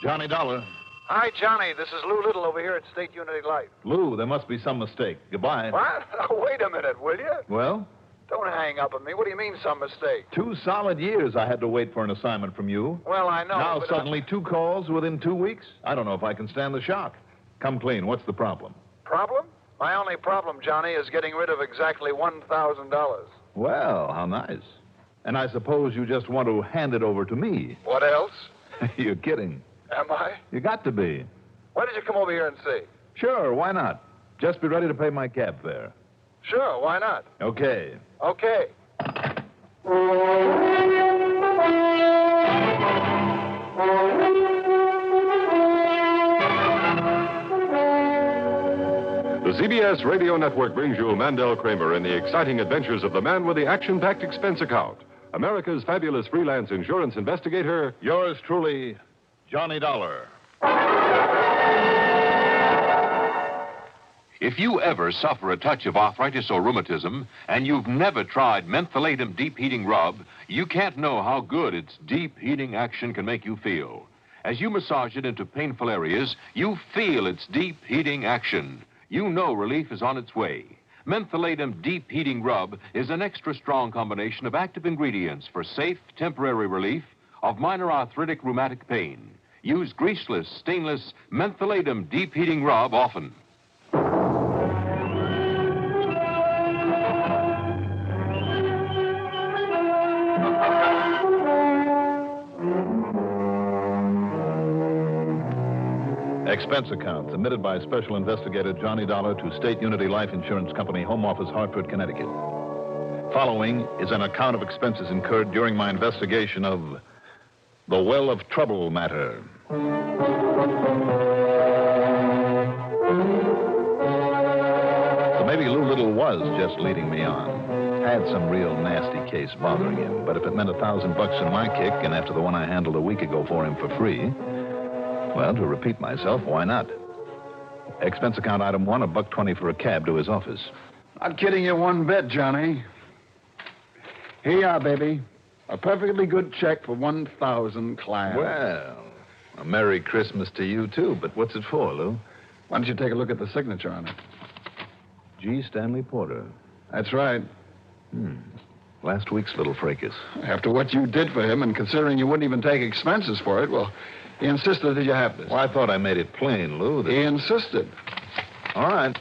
Johnny Dollar. Hi, Johnny. This is Lou Little over here at State Unity Life. Lou, there must be some mistake. Goodbye. What? Oh, wait a minute, will you? Well? Don't hang up on me. What do you mean, some mistake? 2 solid years I had to wait for an assignment from you. Well, I know. Now suddenly 2 calls within 2 weeks? I don't know if I can stand the shock. Come clean. What's the problem? Problem? My only problem, Johnny, is getting rid of exactly $1,000. Well, how nice. And I suppose you just want to hand it over to me. What else? You're kidding. Am I? You got to be. Why did you come over here and see? Sure, why not? Just be ready to pay my cab fare. Sure, why not? Okay. Okay. The CBS Radio Network brings you Mandel Kramer in the exciting adventures of the man with the action-packed expense account. America's fabulous freelance insurance investigator. Yours truly, Johnny Dollar. If you ever suffer a touch of arthritis or rheumatism and you've never tried mentholatum deep heating rub, you can't know how good its deep heating action can make you feel. As you massage it into painful areas, you feel its deep heating action. You know relief is on its way. Mentholatum Deep Heating Rub is an extra strong combination of active ingredients for safe, temporary relief of minor arthritic rheumatic pain. Use greaseless, stainless Mentholatum Deep Heating Rub often. Expense account submitted by Special Investigator Johnny Dollar to State Unity Life Insurance Company, Home Office, Hartford, Connecticut. Following is an account of expenses incurred during my investigation of the Well of Trouble matter. So maybe Lou Little was just leading me on. Had some real nasty case bothering him, but if it meant $1,000 in my kick, and after the one I handled a week ago for him for free, well, to repeat myself, why not? Expense account item 1, $1.20 for a cab to his office. Not kidding you one bit, Johnny. Here you are, baby. A perfectly good check for 1,000 clams. Well, a Merry Christmas to you, too. But what's it for, Lou? Why don't you take a look at the signature on it? G. Stanley Porter. That's right. Last week's little fracas. After what you did for him, and considering you wouldn't even take expenses for it, well, he insisted that you have this. Well, I thought I made it plain, Lou. That... He insisted. All right.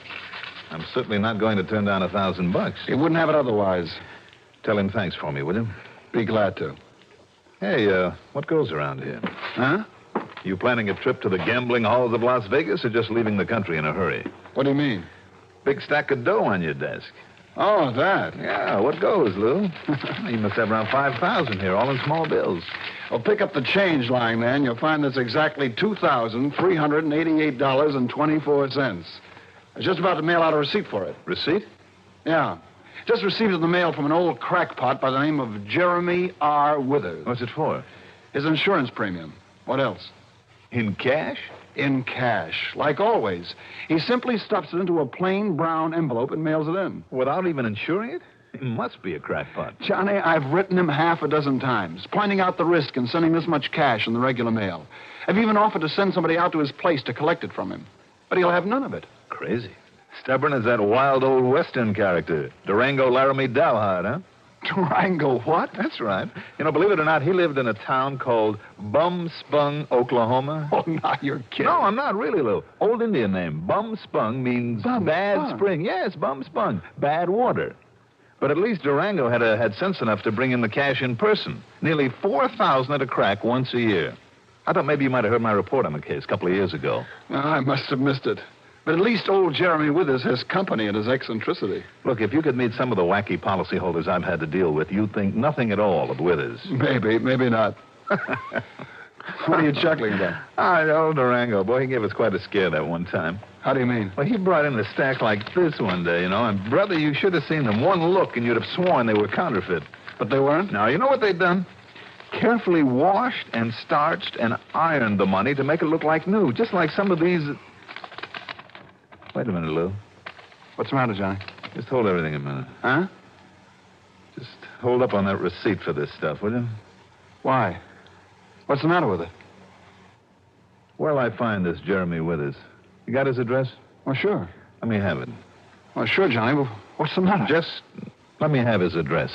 I'm certainly not going to turn down $1,000. He wouldn't have it otherwise. Tell him thanks for me, will you? Be glad to. Hey, what goes around here? Huh? You planning a trip to the gambling halls of Las Vegas or just leaving the country in a hurry? What do you mean? Big stack of dough on your desk. Oh, that. Yeah, what goes, Lou? You must have around 5,000 here, all in small bills. Well, pick up the change line, man. You'll find there's exactly $2,388.24. I was just about to mail out a receipt for it. Receipt? Yeah. Just received it in the mail from an old crackpot by the name of Jeremy R. Withers. What's it for? His insurance premium. What else? In cash? In cash, like always. He simply stuffs it into a plain brown envelope and mails it in. Without even insuring it? He must be a crackpot. Johnny, I've written him half a dozen times, pointing out the risk in sending this much cash in the regular mail. I've even offered to send somebody out to his place to collect it from him. But he'll have none of it. Crazy. Stubborn as that wild old Western character, Durango Laramie Dalhart, huh? Durango what? That's right. You know, believe it or not, he lived in a town called Bum Spung, Oklahoma. Oh, now you're kidding. No, I'm not really, Lou. Old Indian name. Bum Spung means bad spring. Yes, Bum Spung. Bad water. But at least Durango had sense enough to bring in the cash in person. Nearly 4,000 at a crack once a year. I thought maybe you might have heard my report on the case a couple of years ago. I must have missed it. But at least old Jeremy Withers has company in his eccentricity. Look, if you could meet some of the wacky policyholders I've had to deal with, you'd think nothing at all of Withers. Maybe not. What are you chuckling about? Old Durango. Boy, he gave us quite a scare that one time. How do you mean? Well, he brought in a stack like this one day, you know, and, brother, you should have seen them. One look, and you'd have sworn they were counterfeit. But they weren't? Now, you know what they'd done? Carefully washed and starched and ironed the money to make it look like new, just like some of these... Wait a minute, Lou. What's the matter, Johnny? Just hold everything a minute. Huh? Just hold up on that receipt for this stuff, will you? Why? What's the matter with it? Where'll I find this Jeremy Withers? You got his address? Well, sure. Let me have it. Well, sure, Johnny. Well, what's the matter? Just let me have his address.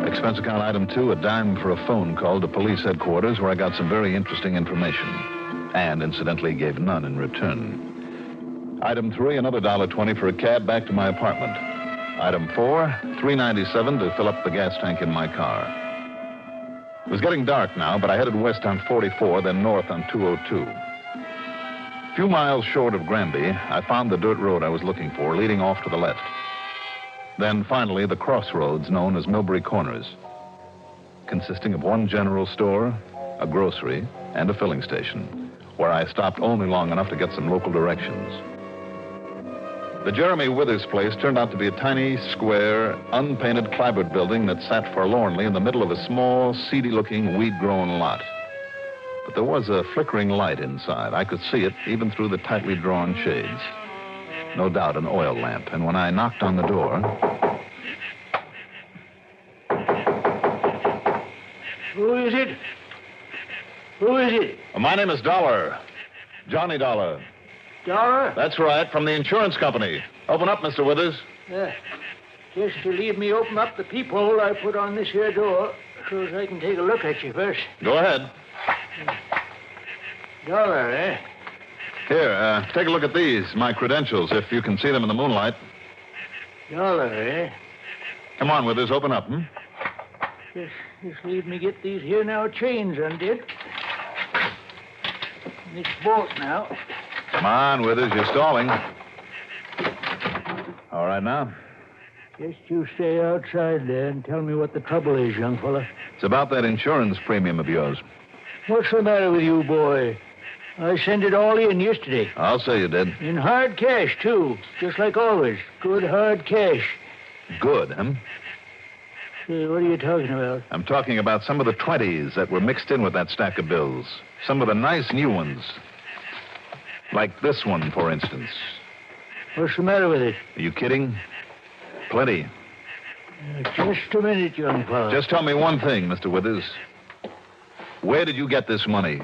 Expense account item 2, a dime for a phone call to police headquarters where I got some very interesting information. And, incidentally, gave none in return. Item 3, another $1.20 for a cab back to my apartment. Item 4, $3.97 to fill up the gas tank in my car. It was getting dark now, but I headed west on 44, then north on 202. A few miles short of Granby, I found the dirt road I was looking for, leading off to the left. Then, finally, the crossroads known as Millbury Corners, consisting of one general store, a grocery, and a filling station, where I stopped only long enough to get some local directions. The Jeremy Withers place turned out to be a tiny, square, unpainted clapboard building that sat forlornly in the middle of a small, seedy-looking, weed-grown lot. But there was a flickering light inside. I could see it even through the tightly drawn shades. No doubt an oil lamp. And when I knocked on the door... Who is it? Who is it? My name is Dollar. Johnny Dollar. Dollar? That's right, from the insurance company. Open up, Mr. Withers. Just to leave me open up the peephole I put on this here door so as I can take a look at you first. Go ahead. Dollar, eh? Here, take a look at these, my credentials, if you can see them in the moonlight. Dollar, eh? Come on, Withers, open up, Just leave me get these here now chains undid. This bolt now. Come on, Withers, you're stalling. All right now. Just you stay outside there and tell me what the trouble is, young fella. It's about that insurance premium of yours. What's the matter with you, boy? I sent it all in yesterday. I'll say you did. In hard cash, too. Just like always. Good hard cash. Good, huh? Say, what are you talking about? I'm talking about some of the 20s that were mixed in with that stack of bills. Some of the nice new ones. Like this one, for instance. What's the matter with it? Are you kidding? Plenty. Just a minute, young fellow. Just tell me one thing, Mr. Withers. Where did you get this money?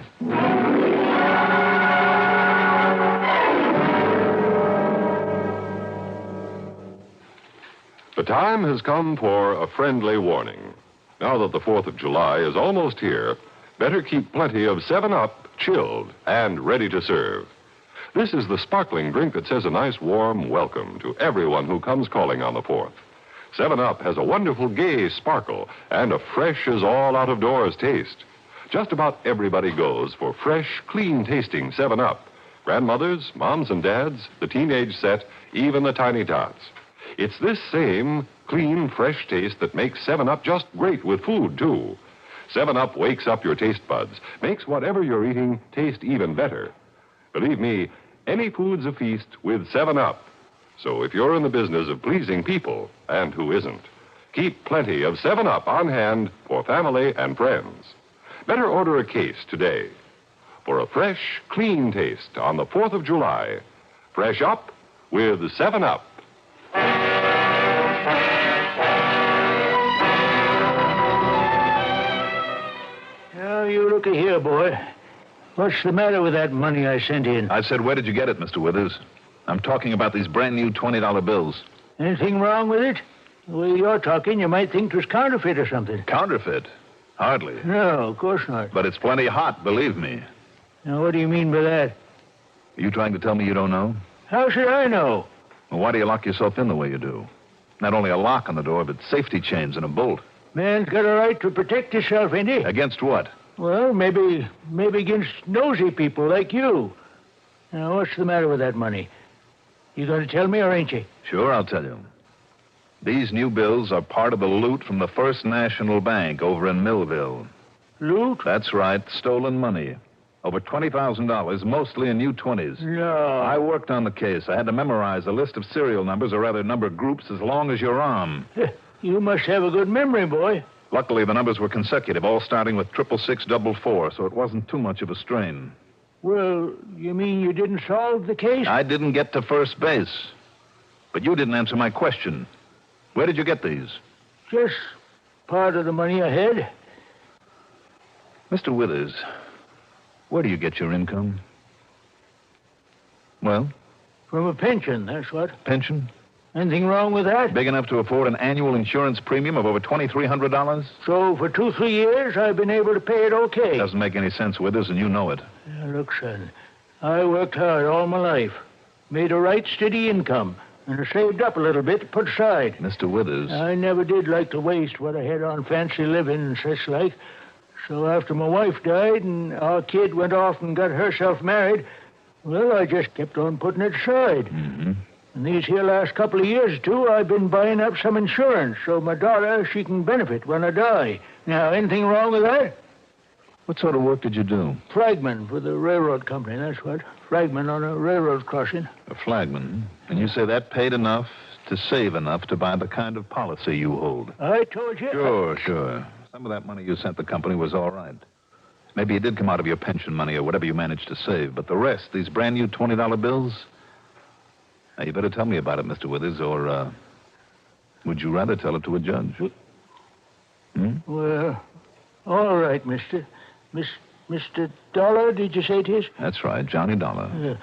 The time has come for a friendly warning. Now that the 4th of July is almost here, better keep plenty of 7-Up chilled and ready to serve. This is the sparkling drink that says a nice warm welcome to everyone who comes calling on the 4th. 7-Up has a wonderful gay sparkle and a fresh as all out-of-doors taste. Just about everybody goes for fresh, clean-tasting 7-Up. Grandmothers, moms and dads, the teenage set, even the tiny tots. It's this same clean, fresh taste that makes 7-Up just great with food, too. 7-Up wakes up your taste buds, makes whatever you're eating taste even better. Believe me, any food's a feast with 7-Up. So if you're in the business of pleasing people, and who isn't, keep plenty of 7-Up on hand for family and friends. Better order a case today. For a fresh, clean taste on the 4th of July, fresh up with 7-Up. Now, you looky here, boy. What's the matter with that money I sent in? I said, where did you get it, Mr. Withers? I'm talking about these brand new $20 bills. Anything wrong with it? The way you're talking, you might think it was counterfeit or something. Counterfeit? Hardly. No, of course not. But it's plenty hot, believe me. Now, what do you mean by that? Are you trying to tell me you don't know? How should I know? Well, why do you lock yourself in the way you do? Not only a lock on the door, but safety chains and a bolt. Man's got a right to protect himself, ain't he? Against what? Well, maybe against nosy people like you. Now, what's the matter with that money? You going to tell me or ain't you? Sure, I'll tell you. These new bills are part of the loot from the First National Bank over in Millville. Loot? That's right, stolen money. Over $20,000, mostly in new 20s. No. I worked on the case. I had to memorize a list of serial numbers, or rather number groups, as long as your arm. You must have a good memory, boy. Luckily, the numbers were consecutive, all starting with 66644, so it wasn't too much of a strain. Well, you mean you didn't solve the case? I didn't get to first base. But you didn't answer my question. Where did you get these? part of the money I had. Mr. Withers, where do you get your income? Well, From a pension, that's what. pension? Anything wrong with that? Big enough to afford an annual insurance premium of over $2,300? So for 2-3 years, I've been able to pay it okay. Doesn't make any sense, Withers, and you know it. Now, look, son, I worked hard all my life, made a right steady income, and I saved up a little bit to put aside. Mr. Withers. I never did like to waste what I had on fancy living and such like. So after my wife died and our kid went off and got herself married, well, I just kept on putting it aside. Mm-hmm. And these here last couple of years, too, I've been buying up some insurance so my daughter, she can benefit when I die. Now, anything wrong with that? What sort of work did you do? Flagman for the railroad company, that's what. Flagman on a railroad crossing. A flagman. And you say that paid enough to save enough to buy the kind of policy you hold? I told you. Sure. Some of that money you sent the company was all right. Maybe it did come out of your pension money or whatever you managed to save. But the rest, these brand new $20 bills... Now, you better tell me about it, Mr. Withers, or, would you rather tell it to a judge? Well, all right, Mr. Dollar, did you say it is? That's right, Johnny Dollar.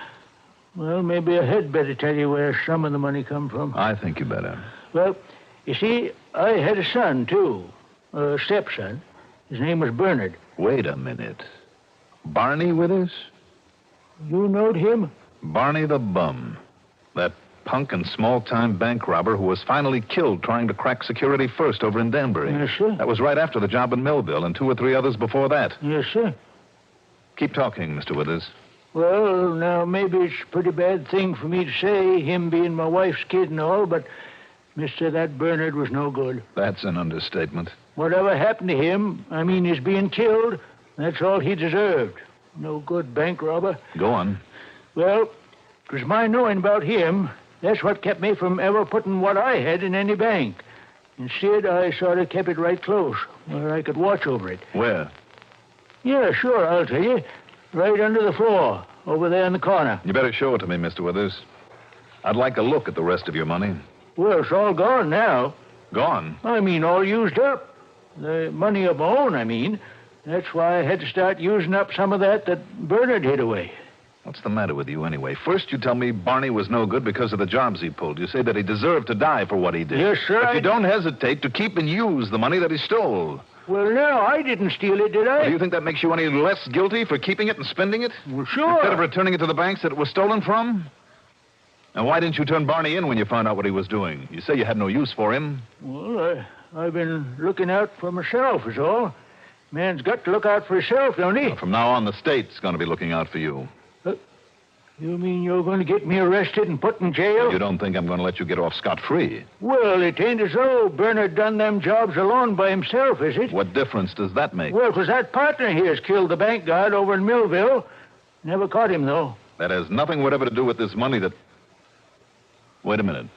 Well, maybe I had better tell you where some of the money come from. I think you better. Well, you see, I had a son, too. A stepson. His name was Bernard. Wait a minute. Barney Withers? You knowed him? Barney the Bum. That punk and small-time bank robber who was finally killed trying to crack Security First over in Danbury. Yes, sir. That was right after the job in Millville and 2 or 3 others before that. Yes, sir. Keep talking, Mr. Withers. Well, now, maybe it's a pretty bad thing for me to say, him being my wife's kid and all, but, mister, that Bernard was no good. That's an understatement. Whatever happened to him, I mean his being killed, that's all he deserved. No good bank robber. Go on. Well, it was my knowing about him. That's what kept me from ever putting what I had in any bank. Instead, I sort of kept it right close, where I could watch over it. Where? Yeah, sure, I'll tell you. Right under the floor, over there in the corner. You better show it to me, Mr. Withers. I'd like a look at the rest of your money. Well, it's all gone now. Gone? I mean, all used up. The money of my own, I mean. That's why I had to start using up some of that Bernard hid away. What's the matter with you, anyway? First, you tell me Barney was no good because of the jobs he pulled. You say that he deserved to die for what he did. Yes, sir. But you don't hesitate to keep and use the money that he stole. Well, no, I didn't steal it, did I? Well, do you think that makes you any less guilty for keeping it and spending it? Well, sure. Instead of returning it to the banks that it was stolen from? And why didn't you turn Barney in when you found out what he was doing? You say you had no use for him. Well, I've been looking out for myself, is all. Man's got to look out for himself, don't he? Well, from now on, the state's going to be looking out for you. You mean you're going to get me arrested and put in jail? You don't think I'm going to let you get off scot-free? Well, it ain't as though Bernard done them jobs alone by himself, is it? What difference does that make? Well, 'cause that partner here's killed the bank guard over in Millville. Never caught him, though. That has nothing whatever to do with this money that... Wait a minute. Do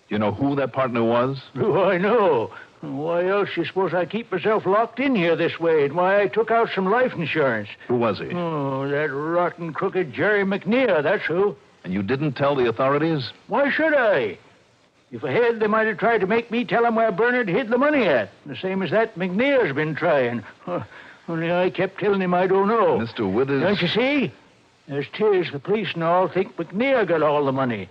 you know who that partner was? Why, no. Why else you suppose I keep myself locked in here this way, and why I took out some life insurance? Who was he? Oh, that rotten, crooked Jerry McNear, that's who. And you didn't tell the authorities? Why should I? If I had, they might have tried to make me tell them where Bernard hid the money at. The same as that McNear's been trying. Only I kept telling him I don't know. Mr. Withers... Don't you see? As 'tis, the police and all think McNear got all the money.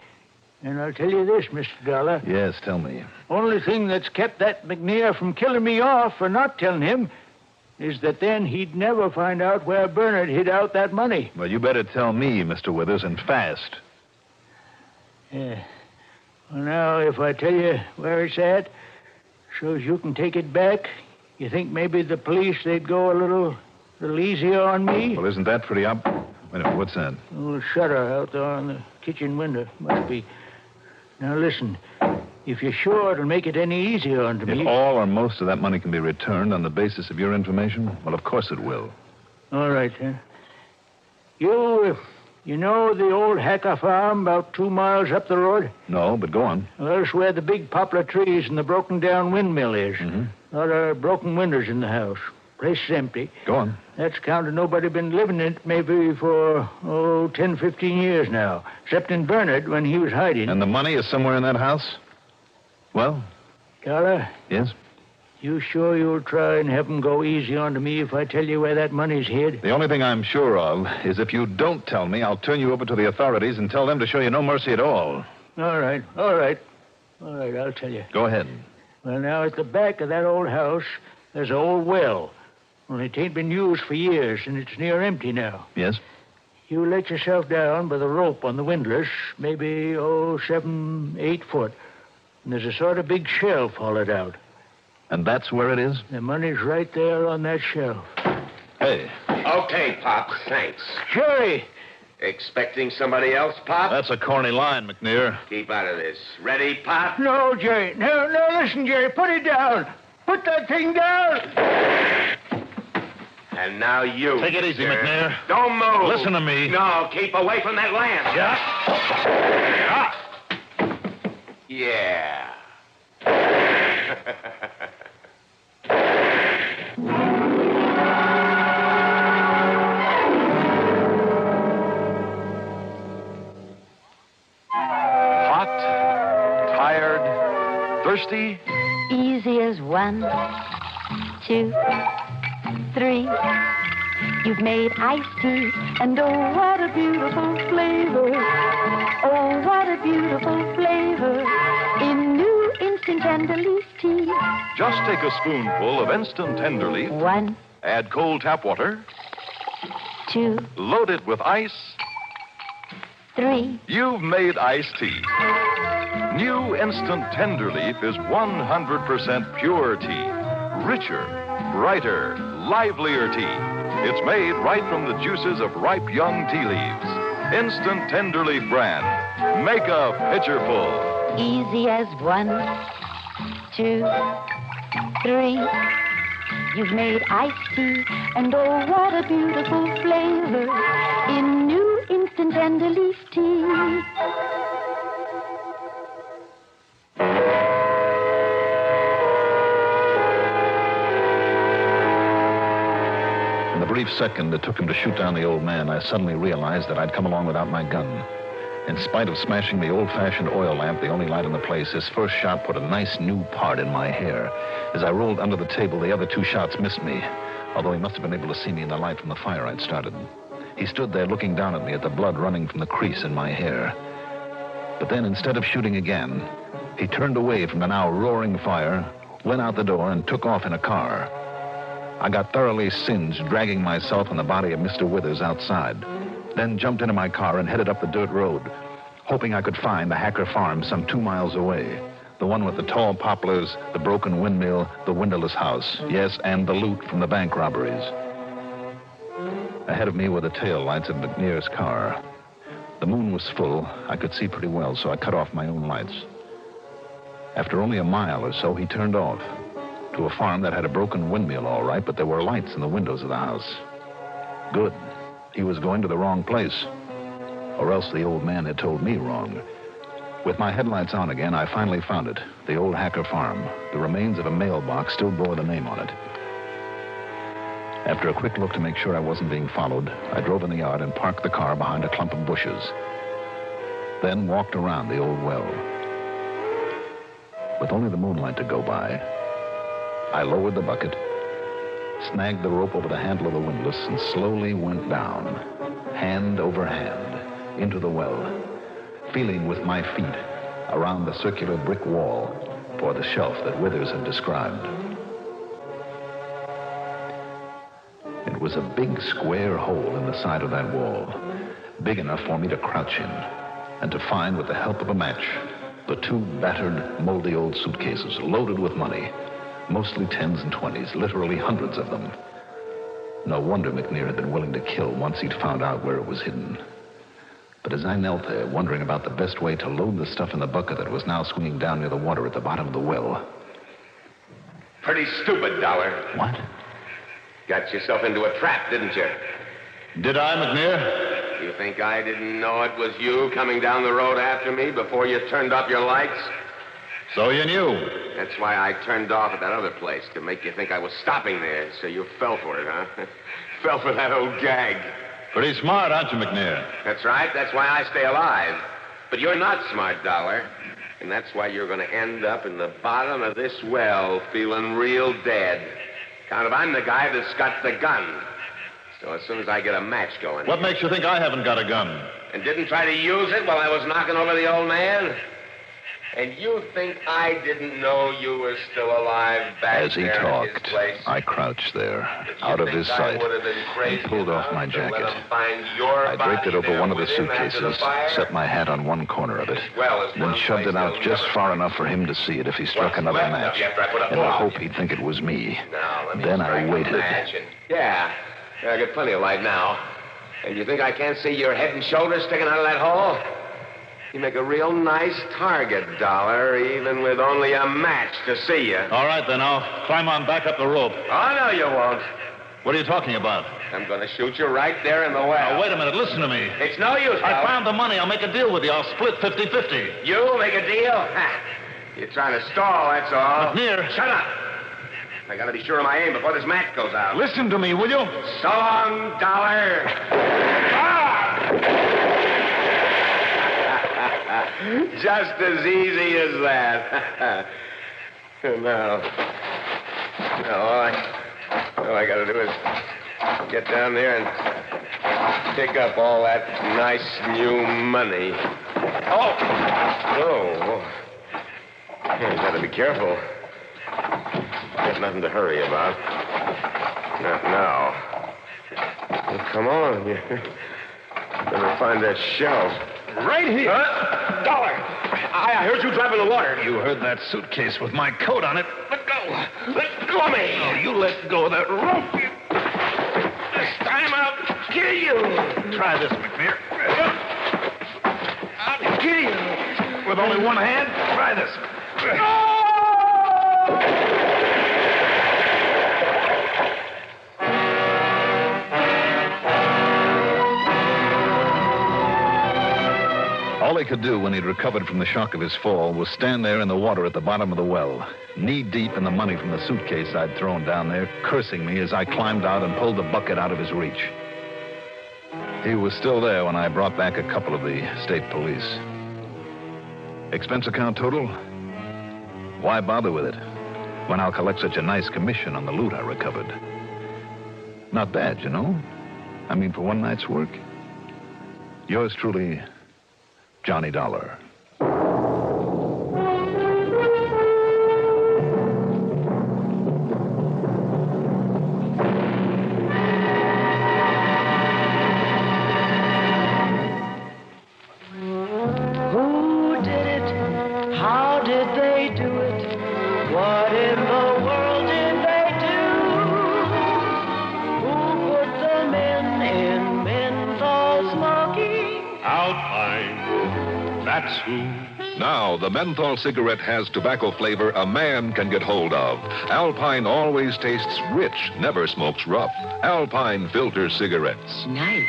And I'll tell you this, Mr. Dollar. Yes, tell me. Only thing that's kept that McNear from killing me off for not telling him is that then he'd never find out where Bernard hid out that money. Well, you better tell me, Mr. Withers, and fast. Yeah. Well, now, if I tell you where it's at, so's you can take it back, you think maybe the police, they'd go a little easier on me? Well, isn't that pretty up? Wait a minute, what's that? A little shutter out there on the kitchen window. Must be. Now, listen. If you're sure it'll make it any easier on me... If all or most of that money can be returned on the basis of your information, well, of course it will. All right, then. You know the old Hacker farm about 2 miles up the road? No, but go on. Well, that's where the big poplar trees and the broken-down windmill is. Mm-hmm. A lot of broken windows in the house. Place is empty. Go on. That's counted nobody been living in it maybe for, 10, 15 years now. Except in Bernard when he was hiding. And the money is somewhere in that house? Well? Dollar, Yes? You sure you'll try and have 'em go easy on to me if I tell you where that money's hid? The only thing I'm sure of is if you don't tell me, I'll turn you over to the authorities and tell them to show you no mercy at all. All right, I'll tell you. Go ahead. Well, now, at the back of that old house, there's an old well. Only it ain't been used for years, and it's near empty now. Yes? You let yourself down by the rope on the windlass, maybe, 7, 8 foot. And there's a sort of big shelf hollowed out. And that's where it is? The money's right there on that shelf. Hey. Okay, Pop, thanks. Jerry! Expecting somebody else, Pop? That's a corny line, McNear. Keep out of this. Ready, Pop? No, Jerry. No, listen, Jerry. Put it down. Put that thing down. And now you. Take it easy, mister. McNear. Don't move. Listen to me. No, keep away from that lamp. Yeah? Yeah. Hot, tired, thirsty. Easy as 1, 2, 3. You've made iced tea, and oh, what a beautiful flavor. Oh, what a beautiful flavor in new instant tender leaf tea. Just take a spoonful of instant Tenderleaf, 1, add cold tap water, 2, load it with ice. 3. You've made iced tea. New instant Tenderleaf is 100% pure tea. Richer, brighter, livelier tea. It's made right from the juices of ripe young tea leaves. Instant Tenderleaf brand. Make a pitcher full. Easy as 1, 2, 3. You've made iced tea, and oh, what a beautiful flavor in new instant tender leaf tea. In the brief second it took him to shoot down the old man, I suddenly realized that I'd come along without my gun. In spite of smashing the old-fashioned oil lamp, the only light in the place, his first shot put a nice new part in my hair. As I rolled under the table, the other 2 shots missed me, although he must have been able to see me in the light from the fire I'd started. He stood there looking down at me at the blood running from the crease in my hair. But then, instead of shooting again, he turned away from the now roaring fire, went out the door, and took off in a car. I got thoroughly singed, dragging myself and the body of Mr. Withers outside. Then jumped into my car and headed up the dirt road, hoping I could find the Hacker farm some 2 miles away. The one with the tall poplars, the broken windmill, the windowless house. Yes, and the loot from the bank robberies. Ahead of me were the tail lights of McNear's car. The moon was full. I could see pretty well, so I cut off my own lights. After only a mile or so, he turned off to a farm that had a broken windmill, all right, but there were lights in the windows of the house. Good. He was going to the wrong place. Or else the old man had told me wrong. With my headlights on again, I finally found it. The old Hacker farm. The remains of a mailbox still bore the name on it. After a quick look to make sure I wasn't being followed, I drove in the yard and parked the car behind a clump of bushes. Then walked around the old well. With only the moonlight to go by, I lowered the bucket, snagged the rope over the handle of the windlass, and slowly went down, hand over hand, into the well, feeling with my feet around the circular brick wall for the shelf that Withers had described. It was a big square hole in the side of that wall, big enough for me to crouch in, and to find, with the help of a match, the 2 battered, moldy old suitcases loaded with money, mostly 10s and 20s, literally hundreds of them. No wonder McNear had been willing to kill once he'd found out where it was hidden. But as I knelt there, wondering about the best way to load the stuff in the bucket that was now swinging down near the water at the bottom of the well... Pretty stupid, Dollar. What? Got yourself into a trap, didn't you? Did I, McNear? You think I didn't know it was you coming down the road after me before you turned off your lights? So you knew. That's why I turned off at that other place, to make you think I was stopping there, so you fell for it, huh? Fell for that old gag. Pretty smart, aren't you, McNear? That's right. That's why I stay alive. But you're not smart, Dollar. And that's why you're going to end up in the bottom of this well feeling real dead. Kind of, I'm the guy that's got the gun. So as soon as I get a match going... What makes you think I haven't got a gun? And didn't try to use it while I was knocking over the old man? And you think I didn't know you were still alive back As he there talked, at his place? I crouched there, out of his sight, and pulled off my jacket. I draped it over one of the suitcases, set my hat on one corner of it, then shoved it out just far enough for him to see it if he struck another match, in the hope he'd think it was me. Then I waited. Yeah, I got plenty of light now. And you think I can't see your head and shoulders sticking out of that hole? You make a real nice target, Dollar, even with only a match to see you. All right, then I'll climb on back up the rope. Oh, no, you won't. What are you talking about? I'm going to shoot you right there in the well. Now, wait a minute. Listen to me. It's no use, I found the money. I'll make a deal with you. I'll split 50-50. You make a deal? Ha. You're trying to stall, that's all. Here. Shut up. I got to be sure of my aim before this match goes out. Listen to me, will you? So long, Dollar. Just as easy as that. Now, all I got to do is get down there and pick up all that nice new money. Oh. You got to be careful. Got nothing to hurry about. Not now. Well, come on. You better find that shelf. Right here. Dollar! I heard you drop in the water. You heard that suitcase with my coat on it. Let go. Let go of me. Oh, you let go of that rope. This time I'll kill you. Try this, McNear. I'll kill you. With only one hand, try this. All he could do when he'd recovered from the shock of his fall was stand there in the water at the bottom of the well, knee-deep in the money from the suitcase I'd thrown down there, cursing me as I climbed out and pulled the bucket out of his reach. He was still there when I brought back a couple of the state police. Expense account total? Why bother with it when I'll collect such a nice commission on the loot I recovered? Not bad, you know. I mean, for one night's work. Yours truly, Johnny Dollar. Who did it? How did they do it? What in the world did they do? Who put the men in menthol smoking? Alpine, that's who. Now, the menthol cigarette has tobacco flavor a man can get hold of. Alpine always tastes rich, never smokes rough. Alpine filter cigarettes. Nice.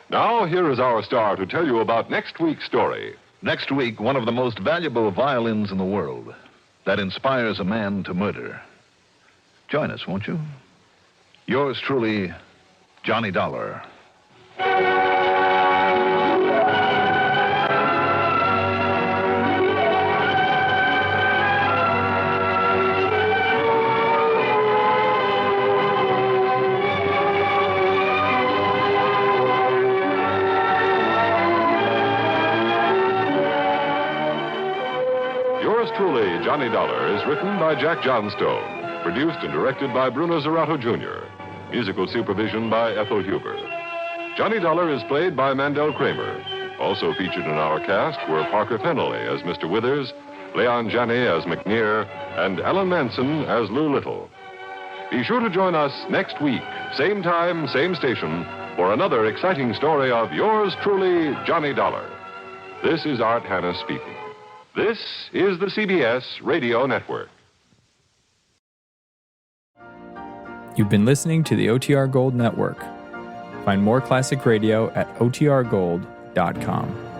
Now, here is our star to tell you about next week's story. Next week, one of the most valuable violins in the world that inspires a man to murder. Join us, won't you? Yours truly, Johnny Dollar. Yours truly, Johnny Dollar, is written by Jack Johnstone, produced and directed by Bruno Zerato Jr., musical supervision by Ethel Huber. Johnny Dollar is played by Mandel Kramer. Also featured in our cast were Parker Fennelly as Mr. Withers, Leon Janney as McNear, and Alan Manson as Lou Little. Be sure to join us next week, same time, same station, for another exciting story of yours truly, Johnny Dollar. This is Art Hanna speaking. This is the CBS Radio Network. You've been listening to the OTR Gold Network. Find more classic radio at otrgold.com.